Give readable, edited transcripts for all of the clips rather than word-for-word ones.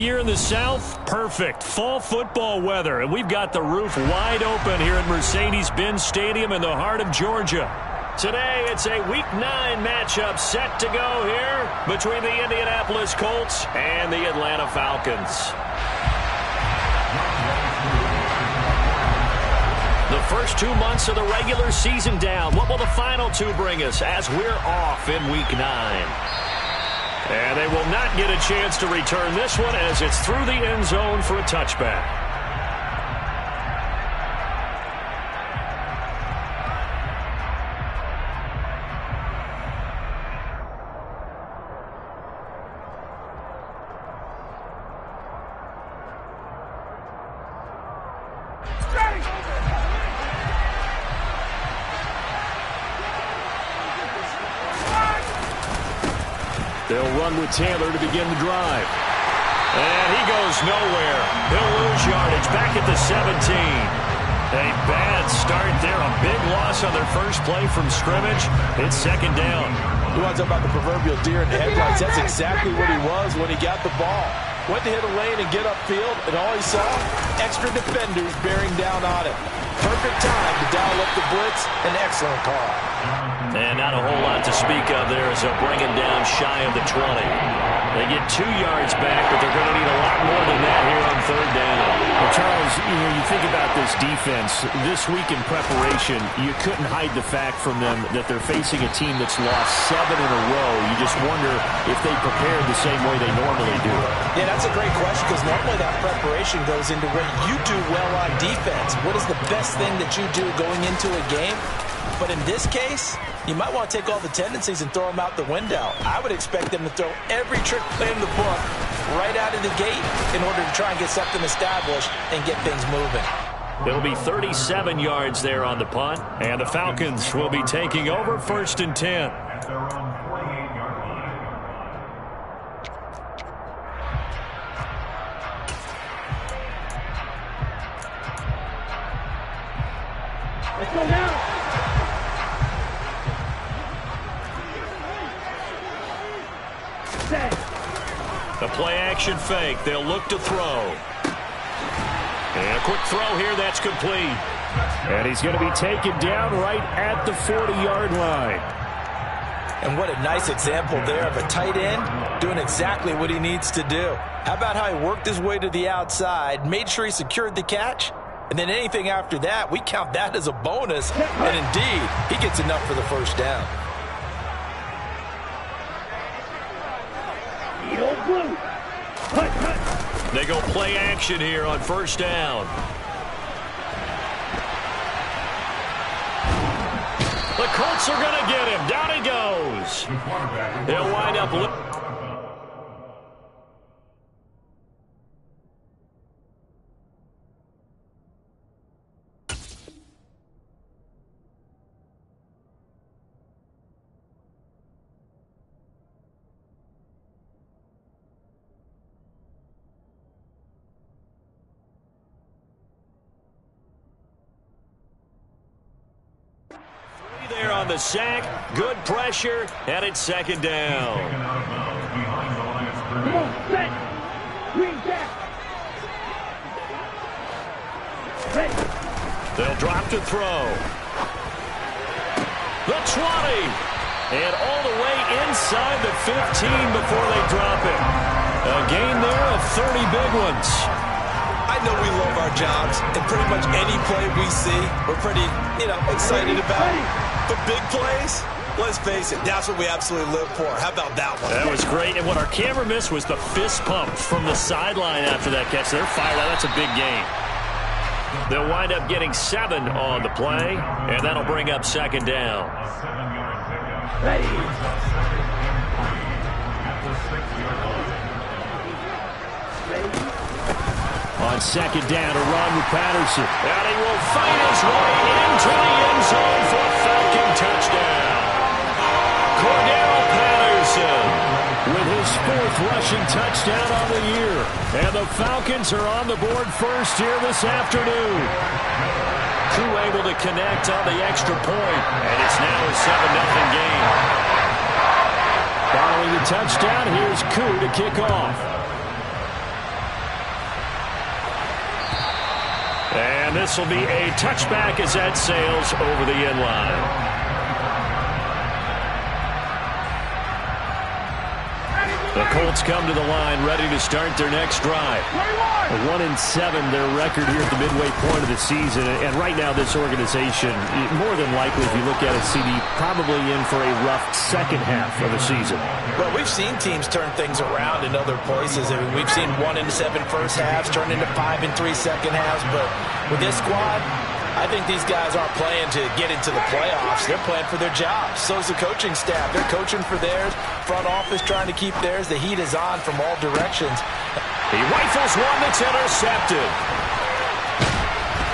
Here in the South, perfect fall football weather, and we've got the roof wide open here at Mercedes-Benz Stadium in the heart of Georgia. Today, it's a Week 9 matchup set to go here between the Indianapolis Colts and the Atlanta Falcons. The first 2 months of the regular season down. What will the final two bring us as we're off in Week 9? And they will not get a chance to return this one as it's through the end zone for a touchback. They'll run with Taylor to begin the drive. And he goes nowhere. He'll lose yardage back at the 17. A bad start there. A big loss on their first play from scrimmage. It's second down. You want to talk about the proverbial deer in the headlights. That's exactly what he was when he got the ball. Went to hit a lane and get upfield, and all he saw, extra defenders bearing down on him. Perfect time to dial up the blitz. An excellent call. And not a whole lot to speak of there as they'll bring him down shy of the 20. They get 2 yards back, but they're going to need a lot more than that here on third down. Well, Charles, you think about this defense. This week in preparation, you couldn't hide the fact from them that they're facing a team that's lost 7 in a row. You just wonder if they prepared the same way they normally do. Yeah, that's a great question because normally that preparation goes into what you do well on defense. What is the best thing that you do going into a game? But in this case, you might want to take all the tendencies and throw them out the window. I would expect them to throw every trick play in the book right out of the gate in order to try and get something established and get things moving. It'll be 37 yards there on the punt, and the Falcons will be taking over 1st and 10. Let's go now. The play-action fake. They'll look to throw. And a quick throw here. That's complete. And he's going to be taken down right at the 40-yard line. And what a nice example there of a tight end doing exactly what he needs to do. How about how he worked his way to the outside, made sure he secured the catch, and then anything after that, we count that as a bonus. And indeed, he gets enough for the first down. They go play action here on first down. The Colts are going to get him. Down he goes. They'll wind up... there on the sack, good pressure, and it's second down. Come on, set. Green back. Ready. They'll drop to throw. The 20. And all the way inside the 15 before they drop it. A gain there of 30 big ones. I know we love our jobs, and pretty much any play we see, we're pretty, excited about. But big plays, let's face it, that's what we absolutely live for. How about that one? That was great. And what our camera missed was the fist pump from the sideline after that catch. They're fired out. That's a big gain. They'll wind up getting 7 on the play, and that'll bring up second down. Ready. On second down, a run with Patterson. And he will fight his way into the end zone for a Falcon touchdown. Cordero Patterson with his 4th rushing touchdown on the year. And the Falcons are on the board first here this afternoon. Crew able to connect on the extra point, and it's now a 7-0 game. Following the touchdown, here's Koo to kick off. And this will be a touchback as that sails over the end line. The Colts come to the line ready to start their next drive. 1-7 their record here at the midway point of the season. And right now this organization, more than likely if you look at it, CD, probably in for a rough second half of the season. Well, we've seen teams turn things around in other places. I mean, we've seen 1-7 first halves turn into 5-3 second halves. But with this squad, I think these guys aren't playing to get into the playoffs. They're playing for their jobs. So is the coaching staff. They're coaching for theirs. Front office trying to keep theirs. The heat is on from all directions. He rifles one that's intercepted.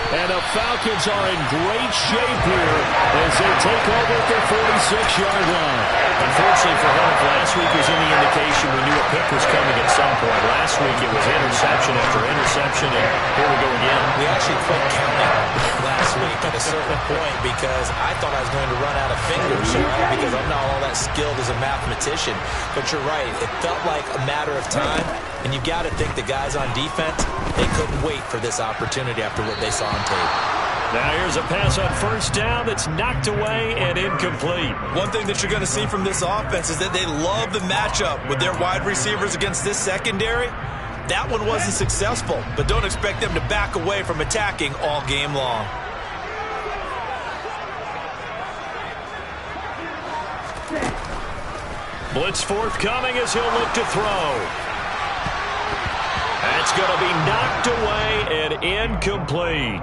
And the Falcons are in great shape here as they take over at their 46-yard line. Unfortunately for him, if last week was any indication, we knew a pick was coming at some point. Last week it was interception after interception, and here we go again. We actually quit counting last week at a certain point because I thought I was going to run out of fingers, because I'm not all that skilled as a mathematician. But you're right, it felt like a matter of time, and you got to think the guys on defense, they couldn't wait for this opportunity after what they saw on tape. Now here's a pass on first down that's knocked away and incomplete. One thing that you're going to see from this offense is that they love the matchup with their wide receivers against this secondary. That one wasn't successful, but don't expect them to back away from attacking all game long. Blitz forthcoming as he'll look to throw. That's going to be knocked away and incomplete.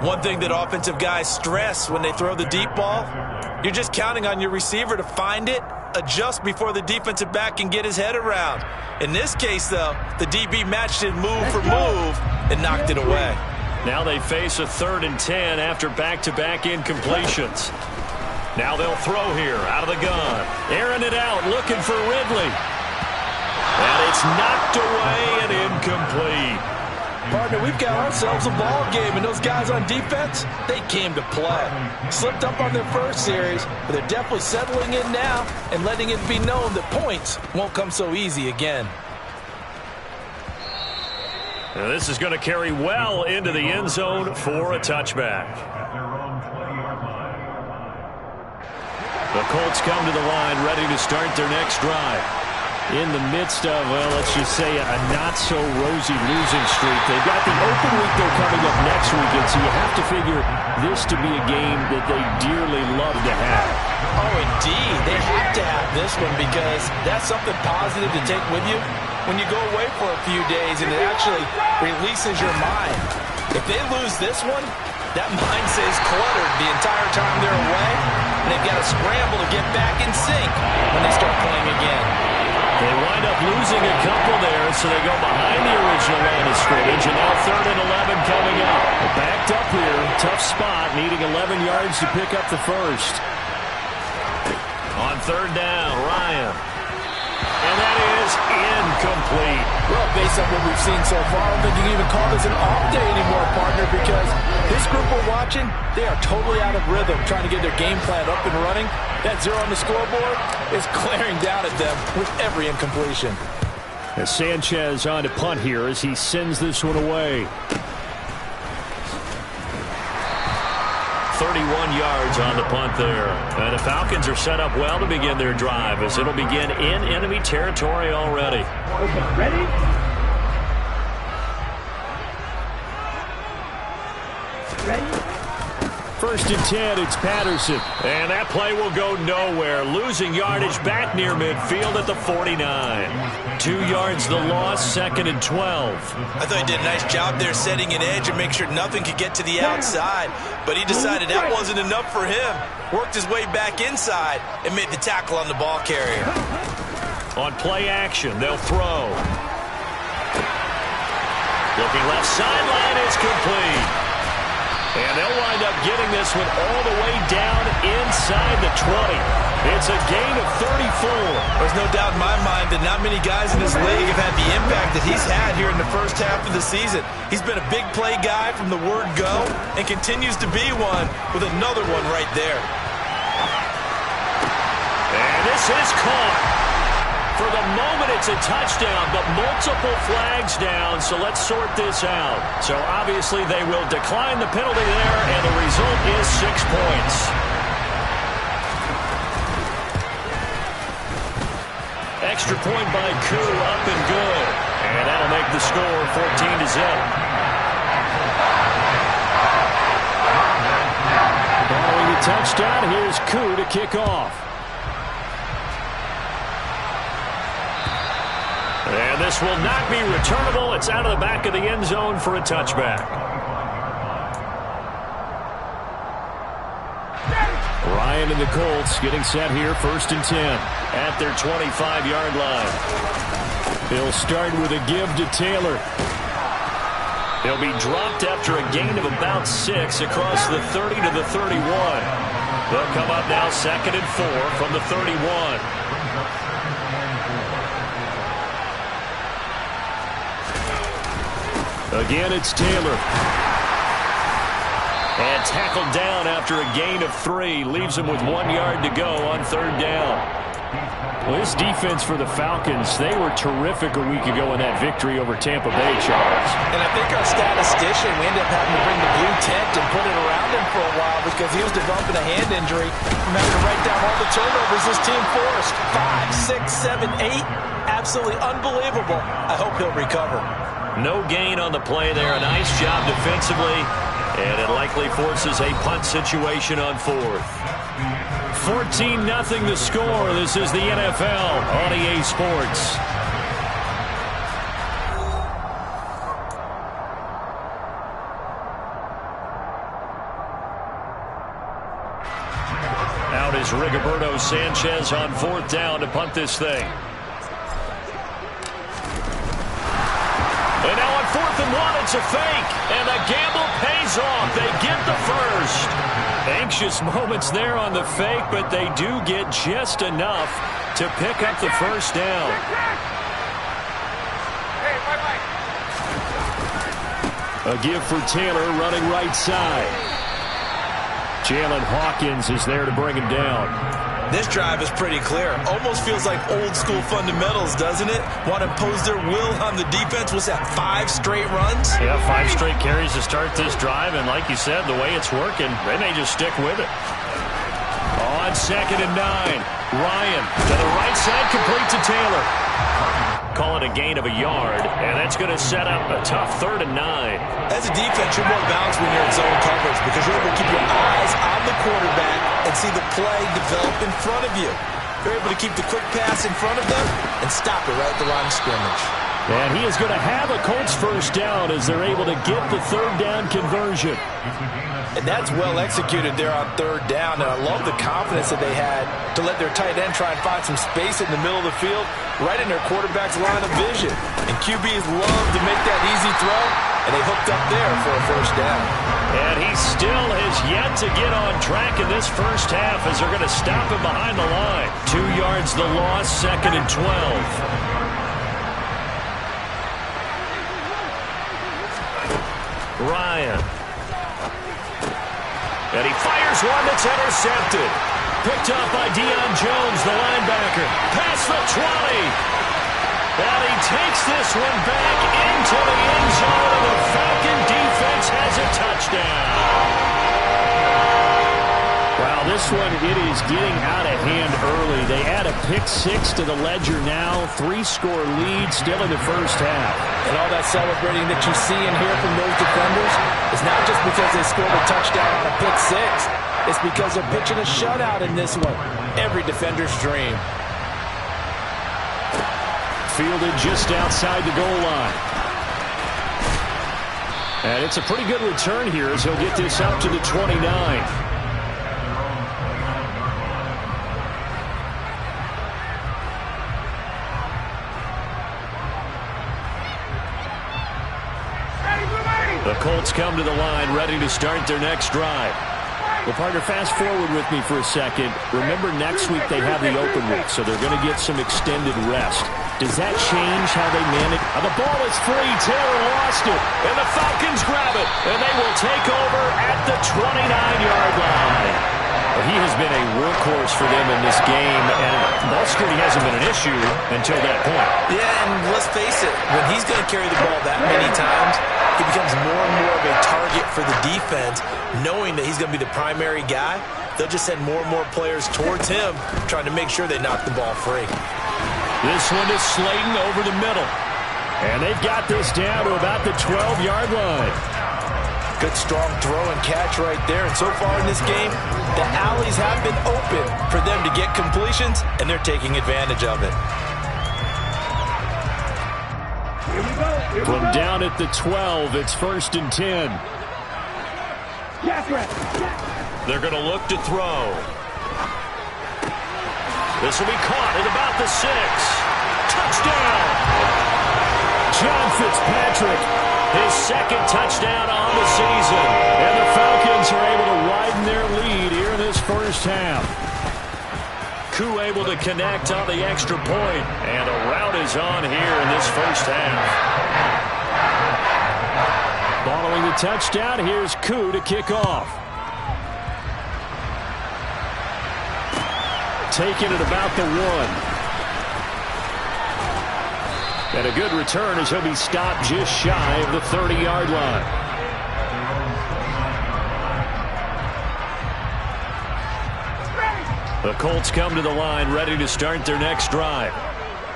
One thing that offensive guys stress when they throw the deep ball, you're just counting on your receiver to find it, adjust before the defensive back can get his head around. In this case, though, the DB matched it move for move and knocked it away. Now they face a 3rd and 10 after back-to-back incompletions. Now they'll throw here out of the gun. Airing it out, looking for Ridley. And it's knocked away and incomplete. Partner, we've got ourselves a ball game, and those guys on defense, they came to play. Slipped up on their first series, but they're definitely settling in now and letting it be known that points won't come so easy again. Now this is going to carry well into the end zone for a touchback. The Colts come to the line ready to start their next drive. In the midst of, well, let's just say a not-so-rosy losing streak. They've got the open week they're coming up next weekend, so you have to figure this to be a game that they dearly love to have. Oh, indeed. They have to have this one because that's something positive to take with you when you go away for a few days, and it actually releases your mind. If they lose this one, that mind stays cluttered the entire time they're away, and they've got to scramble to get back in sync when they start playing again. They wind up losing a couple there, so they go behind the original line of scrimmage, and now 3rd and 11 coming up. They're backed up here, tough spot, needing 11 yards to pick up the first. On 3rd down, Ryan. And that is incomplete. Well, based on what we've seen so far, I don't think you can even call this an off day anymore, partner, because this group we're watching, they are totally out of rhythm, trying to get their game plan up and running. That 0 on the scoreboard is glaring down at them with every incompletion. As Sanchez on to punt here as he sends this one away. 31 yards on the punt there. And the Falcons are set up well to begin their drive as it'll begin in enemy territory already. Okay, ready? Ready? 1st and 10, it's Patterson. And that play will go nowhere. Losing yardage back near midfield at the 49. 2 yards the loss, 2nd and 12. I thought he did a nice job there setting an edge and make sure nothing could get to the outside. But he decided that wasn't enough for him. Worked his way back inside and made the tackle on the ball carrier. On play action, they'll throw. Looking left sideline, is complete. And they'll wind up getting this one all the way down inside the 20. It's a gain of 34. There's no doubt in my mind that not many guys in this league have had the impact that he's had here in the first half of the season. He's been a big play guy from the word go and continues to be one with another one right there. And this is caught. For the moment, it's a touchdown, but multiple flags down, so let's sort this out. So obviously they will decline the penalty there, and the result is 6 points. Extra point by Koo, up and good. And that'll make the score 14-0. Following the touchdown, here's Koo to kick off. And this will not be returnable. It's out of the back of the end zone for a touchback. Ryan and the Colts getting set here, 1st and 10. At their 25-yard line. They'll start with a give to Taylor. He'll be dropped after a gain of about 6 across the 30 to the 31. They'll come up now 2nd and 4 from the 31. Again, it's Taylor. And tackled down after a gain of 3. Leaves him with 1 yard to go on 3rd down. Well, this defense for the Falcons, they were terrific a week ago in that victory over Tampa Bay, Charles. And I think our statistician, we ended up having to bring the blue tent and put it around him for a while because he was developing a hand injury from having to write down all the turnovers this team forced. 5, 6, 7, 8. Absolutely unbelievable. I hope he'll recover. No gain on the play there. A nice job defensively. And it likely forces a punt situation on 4th. 14-0 the score. This is the NFL on EA Sports. Out is Rigoberto Sanchez on 4th down to punt this thing. And now on 4th and 1, it's a fake. And the gamble pays off. They get the first. Anxious moments there on the fake, but they do get just enough to pick up the first down. A give for Taylor running right side. Jalen Hawkins is there to bring him down. This drive is pretty clear. Almost feels like old school fundamentals, doesn't it? Want to impose their will on the defense. Was that 5 straight runs? Yeah, 5 straight carries to start this drive. And like you said, the way it's working, they may just stick with it. On 2nd and 9. Ryan to the right side, complete to Taylor. Call it a gain of a yard, and that's going to set up a tough 3rd and 9. As a defense, you're more balanced when you're in zone coverage because you're able to keep your eyes on the quarterback and see the play develop in front of you. You're able to keep the quick pass in front of them and stop it right at the line of scrimmage. And he is going to have a Colts first down as they're able to get the 3rd down conversion. And that's well executed there on 3rd down. And I love the confidence that they had to let their tight end try and find some space in the middle of the field, right in their quarterback's line of vision. And QBs love to make that easy throw, and they hooked up there for a first down. And he still has yet to get on track in this first half as they're going to stop him behind the line. 2 yards the loss, 2nd and 12. Ryan. And he fires one that's intercepted. Picked up by Deion Jones, the linebacker. Past the 20. And he takes this one back into the end zone, and the Falcon defense has a touchdown. Wow, this one, it is getting out of hand early. They add a pick 6 to the ledger now. 3-score lead still in the first half. And all that celebrating that you see and hear from those defenders is not just because they scored a touchdown on a pick 6. It's because they're pitching a shutout in this one. Every defender's dream. Fielded just outside the goal line. And it's a pretty good return here as he'll get this up to the 29. The Colts come to the line, ready to start their next drive. Well, partner, fast forward with me for a second. Remember, next week they have the open week, so they're going to get some extended rest. Does that change how they manage? The ball is free. Taylor lost it. And the Falcons grab it. And they will take over at the 29-yard line. He has been a workhorse for them in this game, and ball screening hasn't been an issue until that point. Yeah, and let's face it, when he's going to carry the ball that many times, he becomes more and more of a target for the defense, knowing that he's going to be the primary guy. They'll just send more and more players towards him, trying to make sure they knock the ball free. This one is Slayton over the middle. And they've got this down to about the 12-yard line. Good strong throw and catch right there. And so far in this game, the alleys have been open for them to get completions, and they're taking advantage of it. Here we go. Here From we go. down at the 12, it's 1st and 10. Jackrabbit. They're going to look to throw. This will be caught at about the 6. Touchdown! John Fitzpatrick, His second touchdown on the season. and the Falcons are able to widen their lead here in this first half. Koo able to connect on the extra point, and a rout is on here in this first half. Following the touchdown, here's Koo to kick off. Taken at about the 1. And a good return as he'll be stopped just shy of the 30-yard line. The Colts come to the line ready to start their next drive.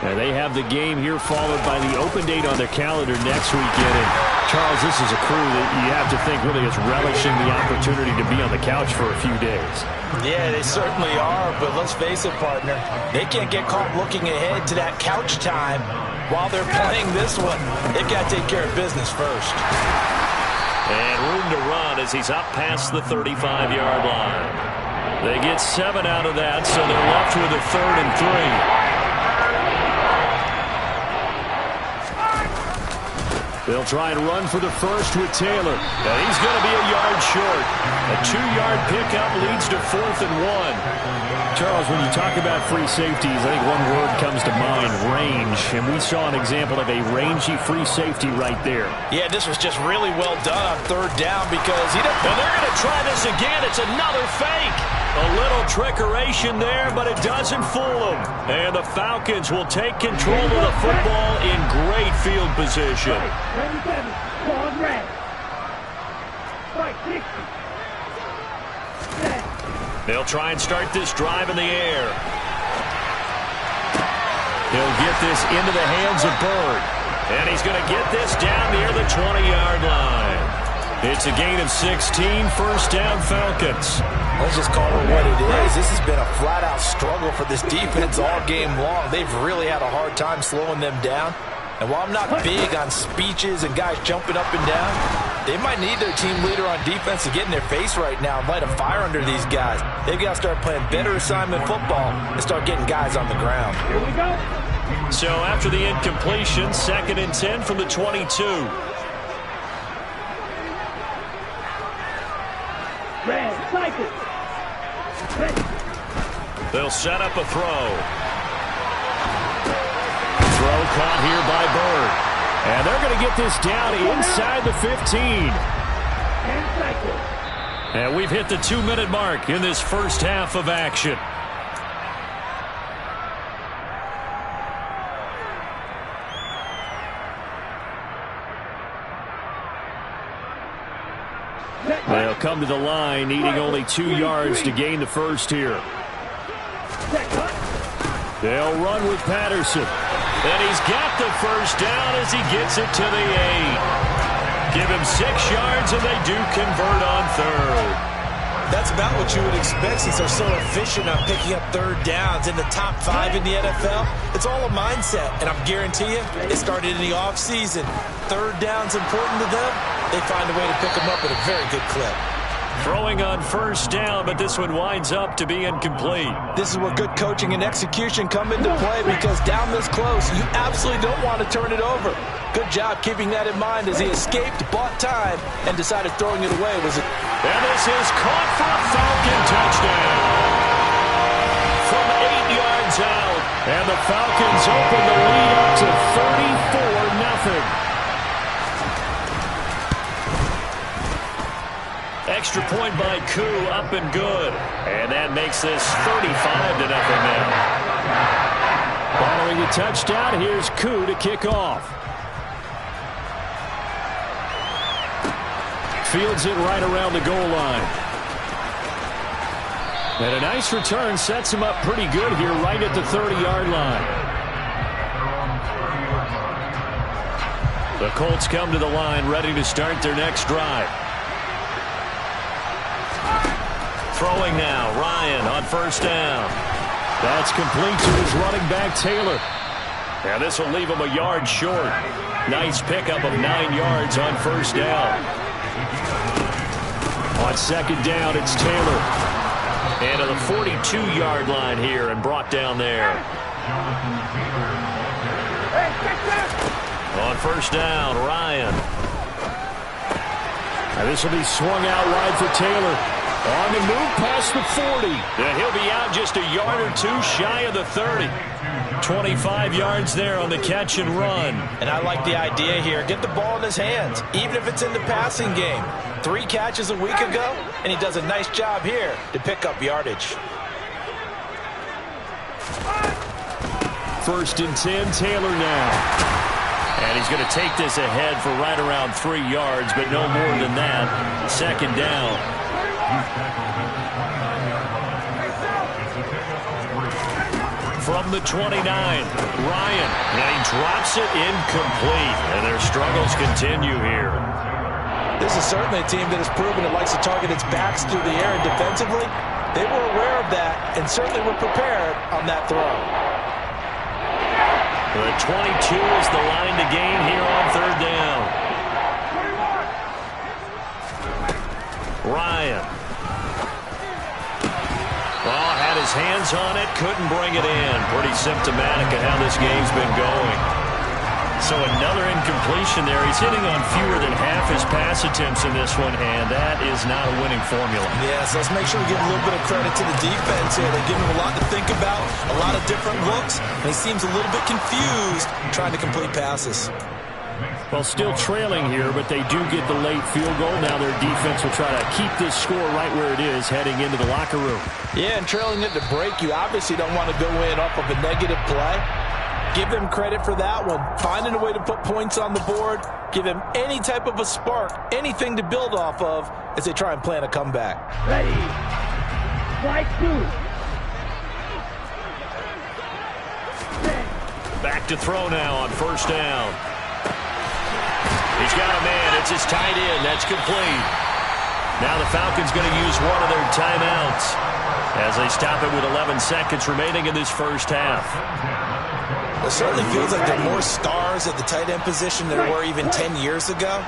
And they have the game here followed by the open date on their calendar next weekend. And Charles, this is a crew that you have to think really is relishing the opportunity to be on the couch for a few days. Yeah, they certainly are, but let's face it, partner. They can't get caught looking ahead to that couch time while they're playing this one. They've got to take care of business first. And room to run as he's up past the 35-yard line. They get 7 out of that, so they're left with a 3rd and 3. They'll try and run for the first with Taylor. And he's going to be a yard short. A 2-yard pickup leads to 4th and 1. Charles, when you talk about free safeties, I think one word comes to mind, range. And we saw an example of a rangy free safety right there. Yeah, this was just really well done on 3rd down because he doesn't... And they're going to try this again. It's another fake. A little trickeration there, but it doesn't fool them. And the Falcons will take control of the football in great field position. 37. Ball red. Right, 60. They'll try and start this drive in the air. He'll get this into the hands of Bird. And he's going to get this down near the 20-yard line. It's a gain of 16, first down Falcons. Let's just call it what it is. This has been a flat-out struggle for this defense all game long. They've really had a hard time slowing them down. And while I'm not big on speeches and guys jumping up and down, they might need their team leader on defense to get in their face right now and light a fire under these guys. They've got to start playing better assignment football and start getting guys on the ground. Here we go. So after the incompletion, 2nd and 10 from the 22. Red, cycle. Ready. They'll set up a throw. Throw caught here by Bird. And they're going to get this down inside the 15. And cycle. And we've hit the 2-minute mark in this first half of action. They'll come to the line, needing only 2 yards to gain the first here. They'll run with Patterson. And he's got the first down as he gets it to the 8. Give him 6 yards, and they do convert on 3rd. That's about what you would expect since they're so efficient on picking up 3rd downs in the top 5 in the NFL. It's all a mindset, and I guarantee you, it started in the offseason. 3rd down's important to them. They find a way to pick them up at a very good clip. Throwing on first down, but this one winds up to be incomplete. This is where good coaching and execution come into play because down this close, you absolutely don't want to turn it over. Good job keeping that in mind as he escaped, bought time, and decided throwing it away was a... And this is caught for a Falcon touchdown. From 8 yards out. And the Falcons open the lead up to 34-0. extra point by Koo, up and good. And that makes this 35-0 now. Following the touchdown, here's Koo to kick off. Fields it right around the goal line. And a nice return sets him up pretty good here right at the 30-yard line. The Colts come to the line ready to start their next drive. Throwing now, Ryan on first down. That's complete to his running back, Taylor. And this will leave him a yard short. Nice pickup of 9 yards on first down. On second down, it's Taylor. And to the 42-yard line here and brought down there. On first down, Ryan. And this will be swung out wide for Taylor. On the move past the 40. And he'll be out just a yard or two shy of the 30. 25 yards there on the catch and run. And I like the idea here. Get the ball in his hands, even if it's in the passing game. 3 catches a week ago, and he does a nice job here to pick up yardage. First and 10, Taylor now. And he's going to take this ahead for right around 3 yards, but no more than that. Second down. From the 29, Ryan. And he drops it incomplete. And their struggles continue here. This is certainly a team that has proven it likes to target its backs through the air, and defensively, they were aware of that and certainly were prepared on that throw. The 22 is the line to gain here on third down. Ryan. Well, had his hands on it, couldn't bring it in. Pretty symptomatic of how this game's been going. So another incompletion there. He's hitting on fewer than half his pass attempts in this one, and that is not a winning formula. Yes, let's make sure we give a little bit of credit to the defense here. They're giving him a lot to think about, a lot of different looks, and he seems a little bit confused trying to complete passes. Well, still trailing here, but they do get the late field goal. Now their defense will try to keep this score right where it is heading into the locker room. Yeah, and trailing it to break, you obviously don't want to go in off of a negative play. Give them credit for that one. Finding a way to put points on the board. Give them any type of a spark, anything to build off of as they try and plan a comeback. Ready. Strike 2. Back to throw now on first down. He's got a man. It's his tight end. That's complete. Now the Falcons going to use one of their timeouts as they stop it with 11 seconds remaining in this first half. It certainly feels like there are more stars at the tight end position than there were even 10 years ago.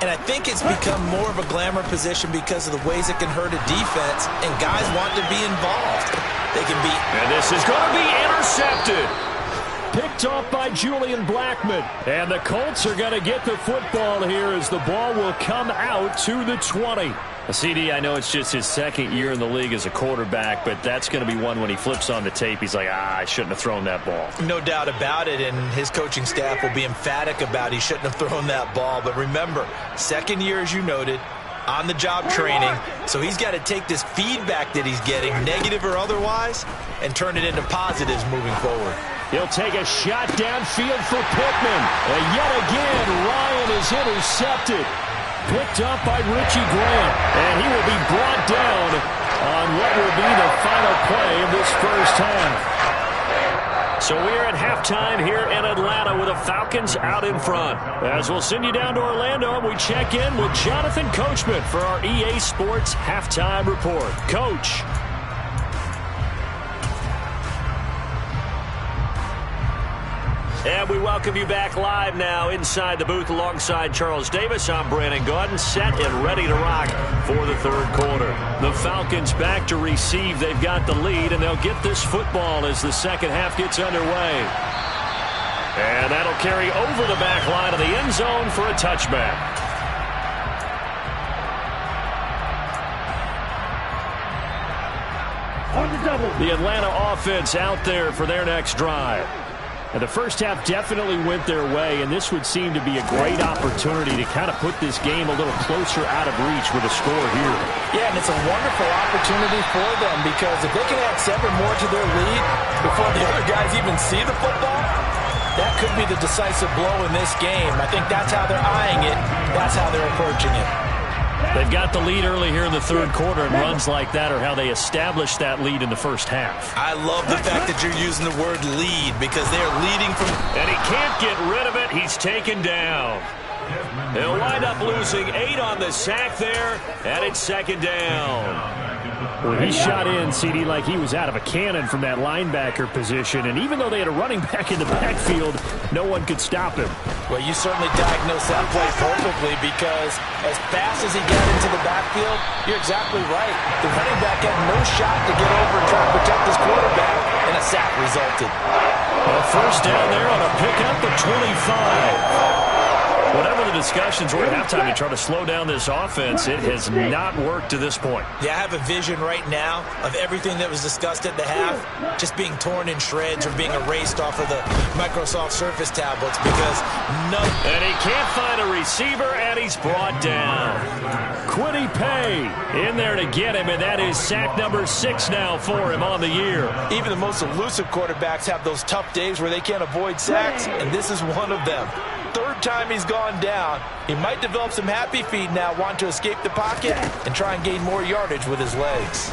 And I think it's become more of a glamour position because of the ways it can hurt a defense, and guys want to be involved. They can be... And this is going to be intercepted. Picked off by Julian Blackman. And the Colts are going to get the football here as the ball will come out to the 20. CD, I know it's just his second year in the league as a quarterback, but that's going to be one when he flips on the tape. He's like, I shouldn't have thrown that ball. No doubt about it, and his coaching staff will be emphatic about he shouldn't have thrown that ball. But remember, second year, as you noted, on-the-job training, so he's got to take this feedback that he's getting, negative or otherwise, and turn it into positives moving forward. He'll take a shot downfield for Pittman. And yet again, Ryan is intercepted. Picked up by Richie Grant. And he will be brought down on what will be the final play of this first half. So we're at halftime here in Atlanta with the Falcons out in front. As we'll send you down to Orlando, and we check in with Jonathan Coachman for our EA Sports Halftime Report. Coach. And we welcome you back live now inside the booth alongside Charles Davis. I'm Brandon Gaudin, set and ready to rock for the third quarter. The Falcons back to receive. They've got the lead, and they'll get this football as the second half gets underway. And that'll carry over the back line of the end zone for a touchback. On the double. The Atlanta offense out there for their next drive. And the first half definitely went their way, and this would seem to be a great opportunity to kind of put this game a little closer out of reach with a score here. Yeah, and it's a wonderful opportunity for them because if they can add 7 more to their lead before the other guys even see the football, that could be the decisive blow in this game. I think that's how they're eyeing it. That's how they're approaching it. They've got the lead early here in the third quarter, and runs like that are how they establish that lead in the first half. I love the fact that you're using the word lead because they're leading from... And he can't get rid of it. He's taken down. He'll wind up losing 8 on the sack there, and it's second down. Well, he shot in, CD, like he was out of a cannon from that linebacker position, and even though they had a running back in the backfield, no one could stop him. Well, you certainly diagnosed that play perfectly because as fast as he got into the backfield, you're exactly right. The running back had no shot to get over and try to protect his quarterback, and a sack resulted. A first down there on a pickup at 25. Whatever the discussions were at halftime to try to slow down this offense, it has not worked to this point. Yeah, I have a vision right now of everything that was discussed at the half just being torn in shreds or being erased off of the Microsoft Surface tablets because none... And he can't find a receiver, and he's brought down. Quiddy Pay in there to get him, and that is sack number 6 now for him on the year. Even the most elusive quarterbacks have those tough days where they can't avoid sacks, and this is one of them. Third time he's gone down. He might develop some happy feet now, wanting to escape the pocket and try and gain more yardage with his legs.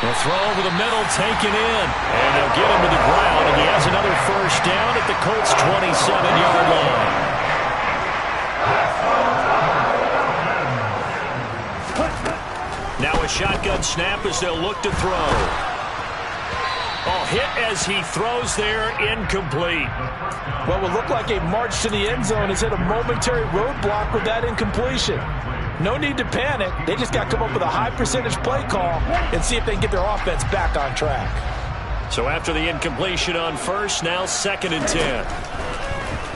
The throw over the middle, taken in. And they'll get him to the ground, and he has another first down at the Colts' 27-yard line. Now a shotgun snap as they'll look to throw. Oh, hit as he throws there, incomplete. What will look like a march to the end zone has hit a momentary roadblock with that incompletion. No need to panic. They just got to come up with a high percentage play call and see if they can get their offense back on track. So after the incompletion on first, now 2nd and 10.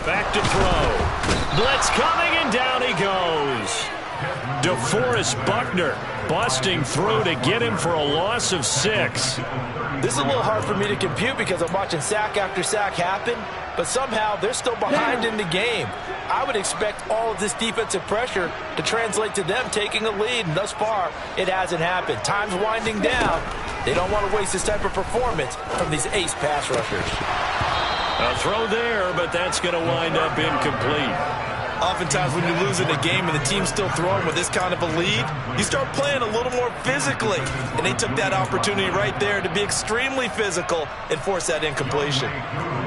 Back to throw. Blitz coming, and down he goes. DeForest Buckner busting through to get him for a loss of 6. This is a little hard for me to compute because I'm watching sack after sack happen, but somehow they're still behind in the game. I would expect all of this defensive pressure to translate to them taking a lead, and thus far, it hasn't happened. Time's winding down. They don't want to waste this type of performance from these ace pass rushers. A throw there, but that's going to wind up incomplete. Oftentimes when you're losing a game and the team's still throwing with this kind of a lead, you start playing a little more physically. And they took that opportunity right there to be extremely physical and force that incompletion.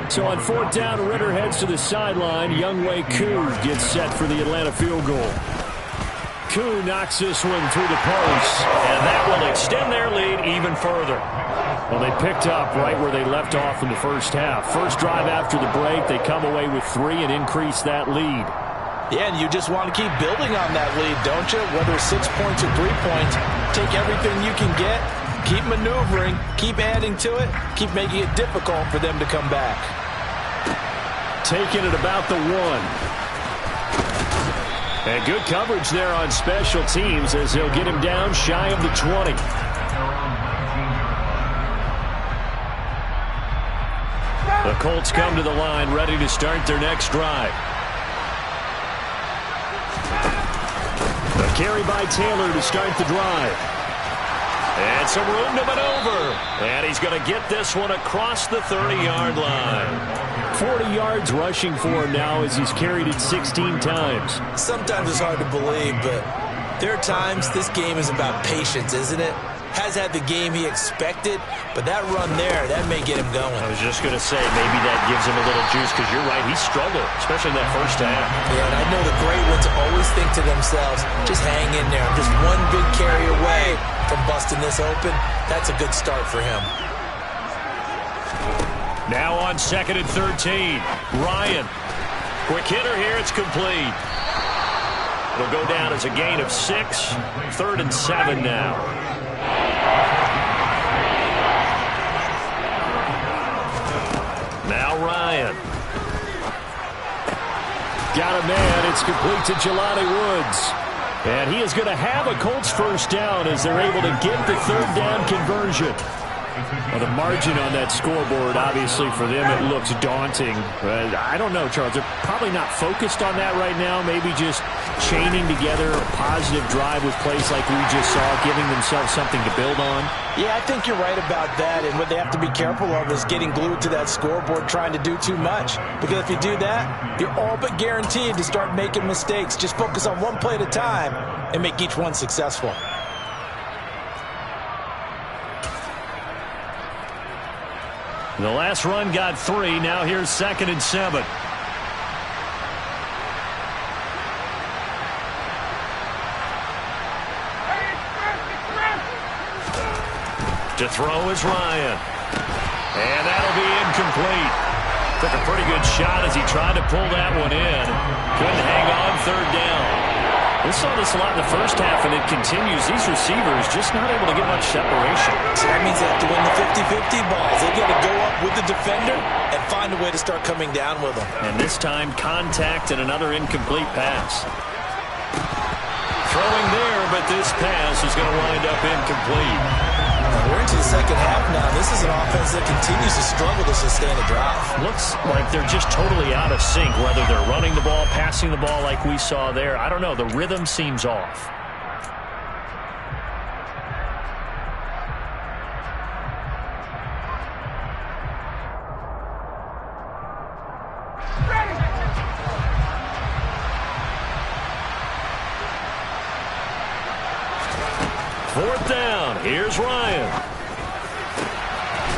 So on 4th down, Ritter heads to the sideline. Younghoe Koo gets set for the Atlanta field goal. Koo knocks this one through the post, and that will extend their lead even further. Well, they picked up right where they left off in the first half. First drive after the break, they come away with 3 and increase that lead. Yeah, and you just want to keep building on that lead, don't you? Whether it's 6 points or 3 points, take everything you can get, keep maneuvering, keep adding to it, keep making it difficult for them to come back. Taking it about the 1. And good coverage there on special teams as they'll get him down shy of the 20. The Colts come to the line ready to start their next drive. A carry by Taylor to start the drive. And some room to maneuver. And he's going to get this one across the 30-yard line. 40 yards rushing for him now as he's carried it 16 times. Sometimes it's hard to believe, but there are times this game is about patience, isn't it? Has had the game he expected, but that run there, that may get him going. I was just going to say, maybe that gives him a little juice, because you're right, he struggled, especially in that first half. Yeah, and I know the great ones always think to themselves, just hang in there. I'm just one big carry away from busting this open. That's a good start for him. Now on 2nd and 13, Ryan. Quick hitter here, it's complete. It'll go down as a gain of 6, 3rd and 7 now. Now Ryan. Got a man. It's complete to Jelani Woods. And he is going to have a Colts first down as they're able to get the 3rd down conversion. Well, the margin on that scoreboard, obviously, for them, it looks daunting. I don't know, Charles. They're probably not focused on that right now. Maybe just chaining together a positive drive with plays like we just saw, giving themselves something to build on. Yeah, I think you're right about that. And what they have to be careful of is getting glued to that scoreboard trying to do too much. Because if you do that, you're all but guaranteed to start making mistakes. Just focus on one play at a time and make each one successful. The last run got 3. Now here's 2nd and 7. To throw is Ryan. And that'll be incomplete. Took a pretty good shot as he tried to pull that one in. Couldn't hang on 3rd down. We saw this a lot in the first half, and it continues. These receivers just not able to get much separation. So that means they have to win the 50-50 balls. They've got to go up with the defender and find a way to start coming down with them. And this time, contact and another incomplete pass. Throwing there, but this pass is going to wind up incomplete. We're into the second half now. This is an offense that continues to struggle to sustain a drive. Looks like they're just totally out of sync, whether they're running the ball, passing the ball like we saw there. I don't know. The rhythm seems off. Fourth down. Here's Ryan.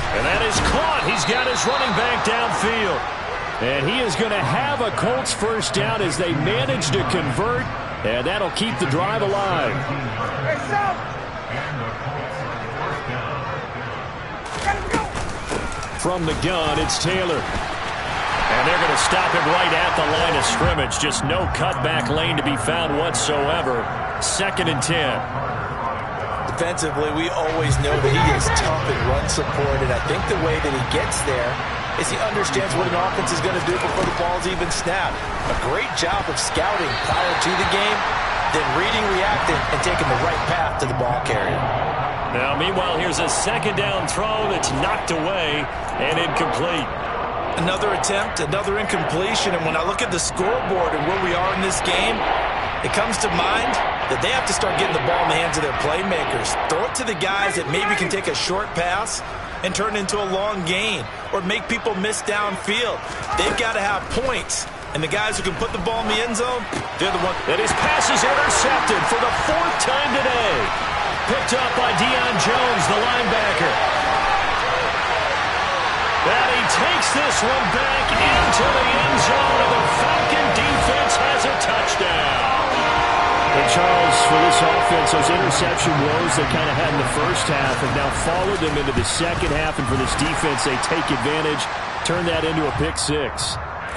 And that is caught. He's got his running back downfield. And he is going to have a Colts first down as they manage to convert. And that'll keep the drive alive. From the gun, it's Taylor. And they're going to stop him right at the line of scrimmage. Just no cutback lane to be found whatsoever. 2nd and 10. Defensively, we always know that he is tough in run support, and I think the way that he gets there is he understands what an offense is going to do before the ball's even snapped. A great job of scouting prior to the game, then reading, reacting, and taking the right path to the ball carrier. Now, meanwhile, here's a 2nd down throw that's knocked away and incomplete. Another attempt, another incompletion, and when I look at the scoreboard and where we are in this game, it comes to mind that they have to start getting the ball in the hands of their playmakers. Throw it to the guys that maybe can take a short pass and turn it into a long gain or make people miss downfield. They've got to have points. And the guys who can put the ball in the end zone, they're the ones. And his pass is intercepted for the 4th time today. Picked up by Deion Jones, the linebacker. And he takes this one back into the end zone, and the Falcon defense has a touchdown. And Charles, for this offense, those interception woes they kind of had in the first half have now followed them into the second half. And for this defense, they take advantage, turn that into a pick 6.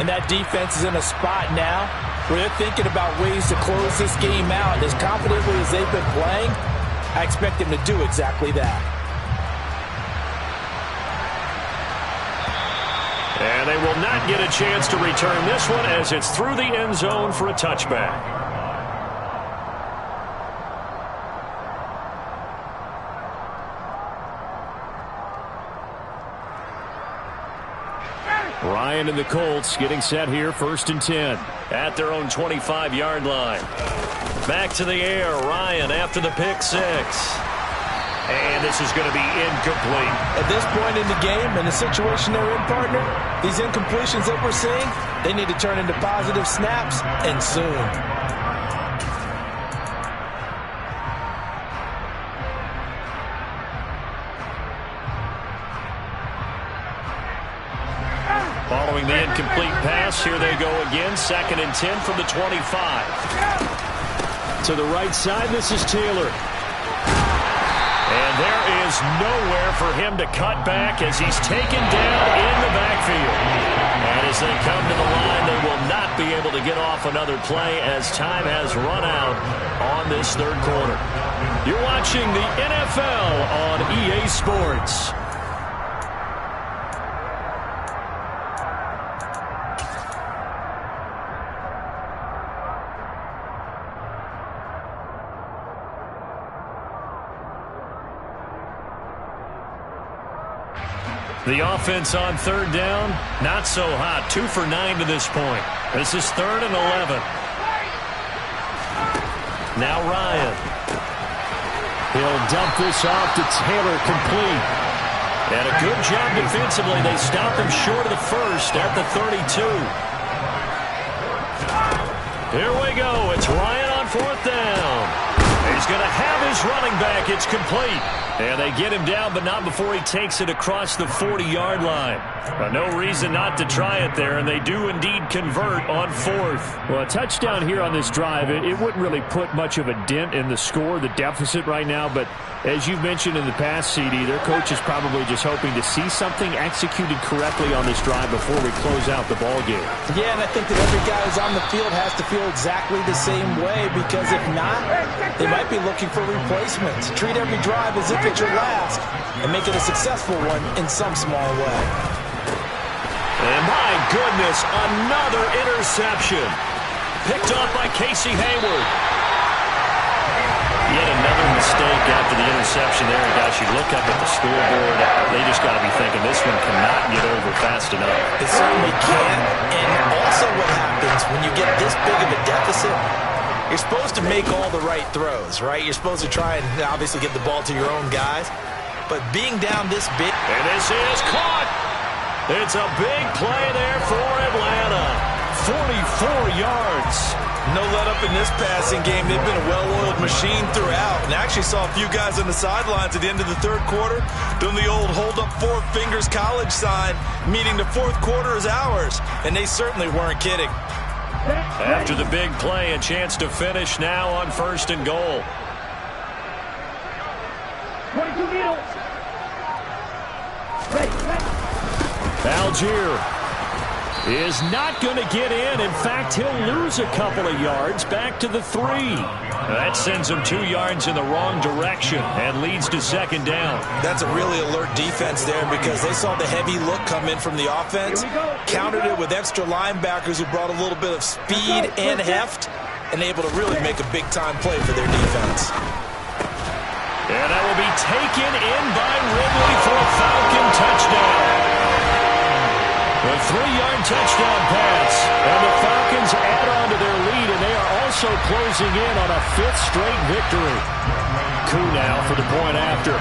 And that defense is in a spot now where they're thinking about ways to close this game out. As confidently as they've been playing, I expect them to do exactly that. And they will not get a chance to return this one as it's through the end zone for a touchback. Ryan and the Colts getting set here, 1st and 10. At their own 25-yard line. Back to the air, Ryan after the pick 6. And this is going to be incomplete. At this point in the game, in the situation they're in, partner, these incompletions that we're seeing, they need to turn into positive snaps, and soon. Following the incomplete pass, here they go again. 2nd and 10 from the 25. To the right side, this is Taylor. And there is nowhere for him to cut back as he's taken down in the backfield. And as they come to the line, they will not be able to get off another play as time has run out on this 3rd quarter. You're watching the NFL on EA Sports. The offense on third down, not so hot. 2 for 9 to this point. This is 3rd and 11. Now Ryan. He'll dump this off to Taylor, complete. And a good job defensively. They stop him short of the first at the 32. Here we go. It's Ryan on 4th down. He's going to have his running back. It's complete. And they get him down, but not before he takes it across the 40-yard line. No reason not to try it there, and they do indeed convert on 4th. Well, a touchdown here on this drive, it wouldn't really put much of a dent in the score, the deficit right now, but as you've mentioned in the past, CD, their coach is probably just hoping to see something executed correctly on this drive before we close out the ball game. Yeah, and I think that every guy who's on the field has to feel exactly the same way, because if not, they might be looking for replacements. Treat every drive as if it's your last and make it a successful one in some small way. And my goodness, another interception. Picked off by Casey Hayward. Yet another mistake after the interception there. And guys, you look up at the scoreboard, they just got to be thinking this one cannot get over fast enough. It certainly can. And also what happens when you get this big of a deficit, you're supposed to make all the right throws, right? You're supposed to try and obviously get the ball to your own guys. But being down this big... And this is caught. It's a big play there for Atlanta. 44 yards. No let up in this passing game. They've been a well-oiled machine throughout. And I actually saw a few guys on the sidelines at the end of the 3rd quarter doing the old hold up 4 fingers college sign, meaning the 4th quarter is ours. And they certainly weren't kidding. After the big play, a chance to finish now on 1st and goal. 22 needles. Algier is not going to get in. In fact, he'll lose a couple of yards back to the 3. That sends him 2 yards in the wrong direction and leads to 2nd down. That's a really alert defense there, because they saw the heavy look come in from the offense, countered it with extra linebackers who brought a little bit of speed and heft, and able to really make a big-time play for their defense. And that will be taken in by Ridley for a Falcon touchdown. A 3-yard touchdown pass, and the Falcons add on to their lead, and they are also closing in on a 5th straight victory. Coup now for the point after.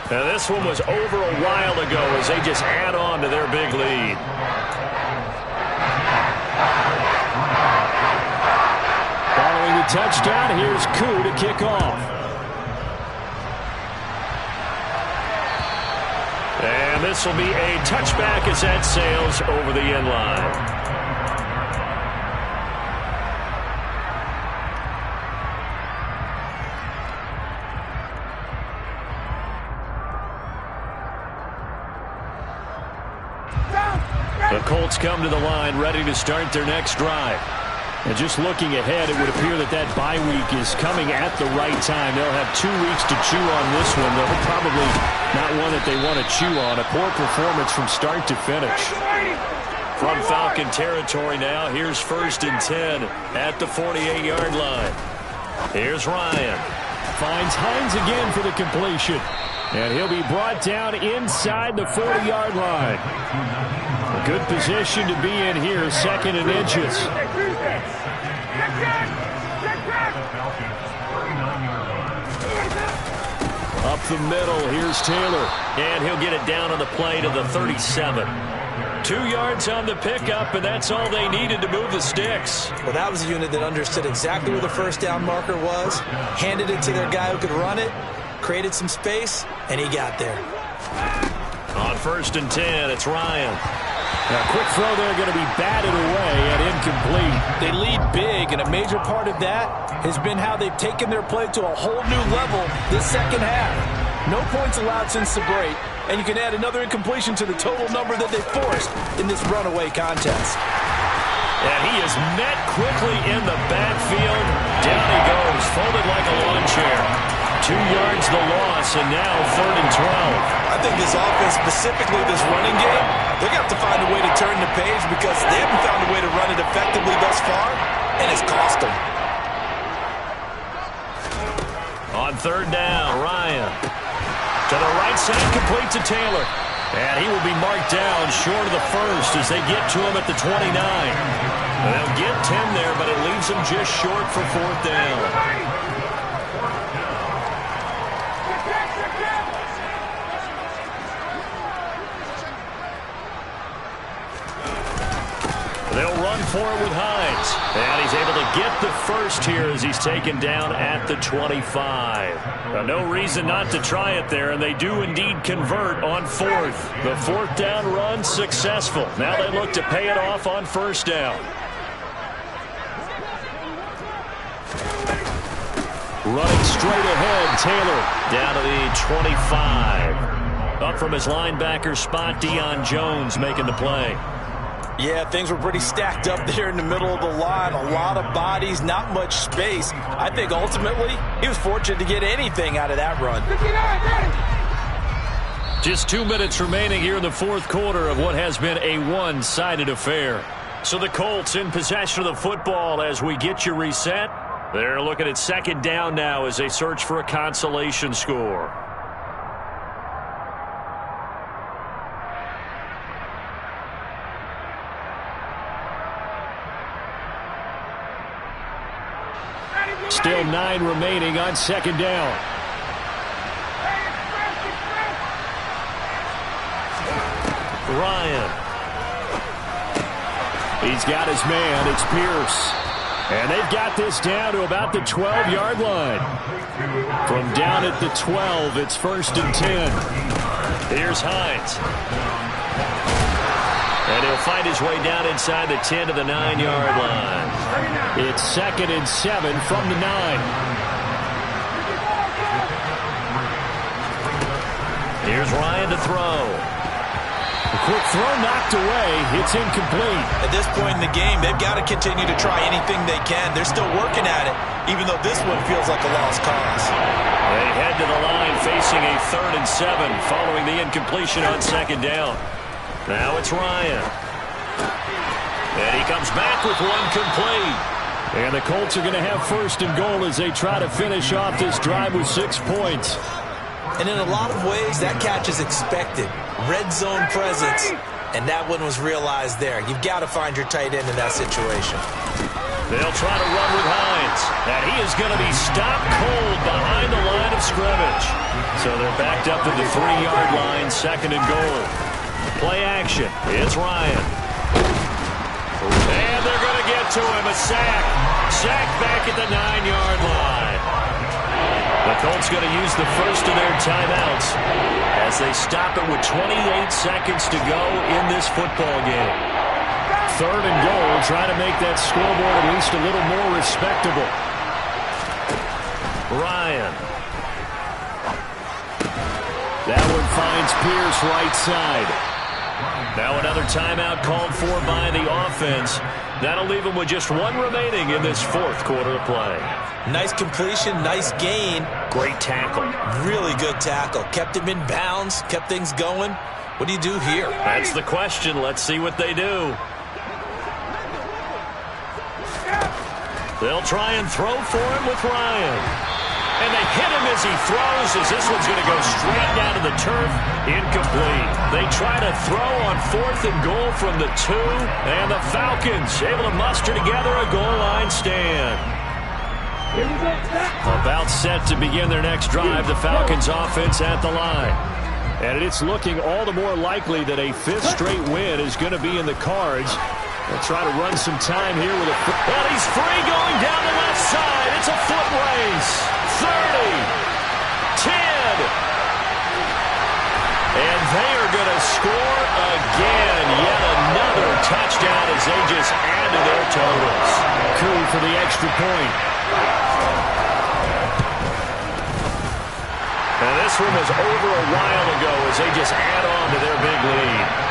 Now this one was over a while ago as they just add on to their big lead. Following the touchdown, here's Coup to kick off. And this will be a touchback as that sails over the end line. The Colts come to the line ready to start their next drive. And just looking ahead, it would appear that that bye week is coming at the right time. They'll have 2 weeks to chew on this one. They'll probably not one that they want to chew on. A poor performance from start to finish. From Falcon territory now, here's 1st and 10 at the 48-yard line. Here's Ryan. Finds Hines again for the completion. And he'll be brought down inside the 40-yard line. A good position to be in here, 2nd and inches. Up the middle, here's Taylor. And he'll get it down on the play to the 37. 2 yards on the pickup, and that's all they needed to move the sticks. Well, that was a unit that understood exactly where the 1st down marker was, handed it to their guy who could run it, created some space, and he got there. On 1st and 10, it's Ryan. A quick throw there, going to be batted away and incomplete. They lead big, and a major part of that has been how they've taken their play to a whole new level this 2nd half. No points allowed since the break, and you can add another incompletion to the total number that they forced in this runaway contest. And he is met quickly in the backfield. Down he goes, folded like a lawn chair. 2 yards the loss, and now 3rd and 12. I think this offense, specifically this running game, they're going to have to find a way to turn the page, because they haven't found a way to run it effectively thus far, and it's cost them. On third down, Ryan. To the right side, complete to Taylor. And he will be marked down short of the first as they get to him at the 29. And they'll get 10 there, but it leaves him just short for fourth down. They'll run for it with Hines. And he's able to get the first here as he's taken down at the 25. No reason not to try it there, and they do indeed convert on fourth. The fourth down run successful. Now they look to pay it off on first down. Running straight ahead, Taylor down to the 25. Up from his linebacker spot, Deion Jones making the play. Yeah, things were pretty stacked up there in the middle of the line. A lot of bodies, not much space. I think ultimately he was fortunate to get anything out of that run. Just 2 minutes remaining here in the fourth quarter of what has been a one-sided affair. So the Colts in possession of the football as we get you reset. They're looking at second down now as they search for a consolation score. Still 9 remaining on second down. Ryan. He's got his man. It's Pierce. And they've got this down to about the 12-yard line. From down at the 12, it's first and 10. Here's Hines. And he'll find his way down inside the 10 to the 9-yard line. It's second and 7 from the 9. Here's Ryan to throw. A quick throw knocked away. It's incomplete. At this point in the game, they've got to continue to try anything they can. They're still working at it, even though this one feels like a lost cause. They head to the line facing a third and 7 following the incompletion on second down. Now it's Ryan. And he comes back with one complete. And the Colts are going to have first and goal as they try to finish off this drive with 6 points. And in a lot of ways, that catch is expected. Red zone presence, and that one was realized there. You've got to find your tight end in that situation. They'll try to run with Hines, and he is going to be stopped cold behind the line of scrimmage. So they're backed up to the 3-yard line, second and goal. Play action. It's Ryan. And they're going to get to him. A sack. Sack back at the 9-yard line. The Colts going to use the first of their timeouts as they stop it with 28 seconds to go in this football game. Third and goal, try to make that scoreboard at least a little more respectable. Ryan. That one finds Pierce right side. Now another timeout called for by the offense. That'll leave him with just 1 remaining in this fourth quarter of play. Nice completion, nice gain. Great tackle. Really good tackle. Kept him in bounds, kept things going. What do you do here? That's the question. Let's see what they do. They'll try and throw for him with Ryan. And they hit him as he throws, as this one's going to go straight down to the turf. Incomplete. They try to throw on fourth and goal from the 2, and the Falcons able to muster together a goal line stand. About set to begin their next drive, the Falcons offense at the line. And it's looking all the more likely that a 5th straight win is going to be in the cards. They'll try to run some time here with a foot. And he's free going down the left side. It's a foot race. 30, 10. And they are going to score again. Yet another touchdown as they just add to their totals. Coup for the extra point. And this one was over a while ago as they just add on to their big lead.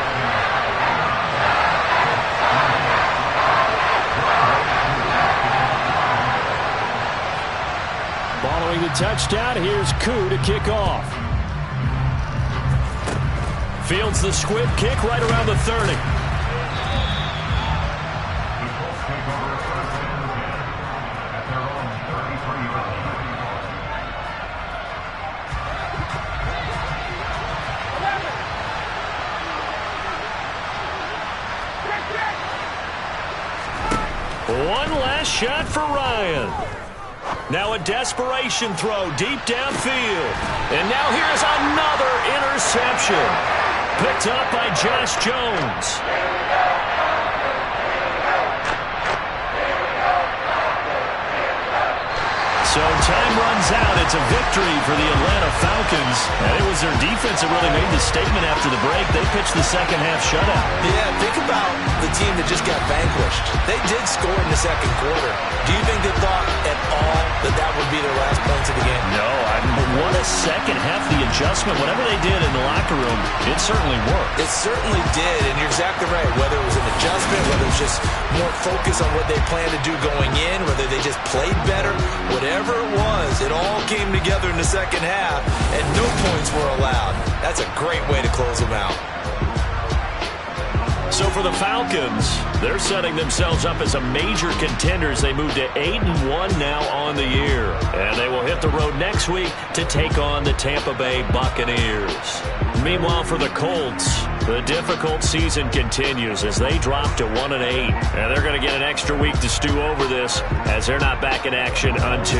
Following the touchdown, here's Koo to kick off. Fields the squib kick right around the 30. One last shot for Ryan. Now a desperation throw deep downfield. And now here's another interception. Picked up by Josh Jones. So time runs out. It's a victory for the Atlanta Falcons. And it was their defense that really made the statement after the break. They pitched the second half shutout. Yeah, think about the team that just got vanquished. They did score in the second quarter. Do you think they thought at all that that would be their last points of the game? No, what a second half. The adjustment, whatever they did in the locker room, it certainly worked. It certainly did, and you're exactly right. Whether it was an adjustment, whether it was just more focus on what they planned to do going in, whether they just played better, whatever it was, it all came together in the second half, and no points were allowed. That's a great way to close them out. So for the Falcons, they're setting themselves up as a major contender as they move to 8-1 now on the year. And they will hit the road next week to take on the Tampa Bay Buccaneers. Meanwhile, for the Colts, the difficult season continues as they drop to 1-8. And they're going to get an extra week to stew over this as they're not back in action until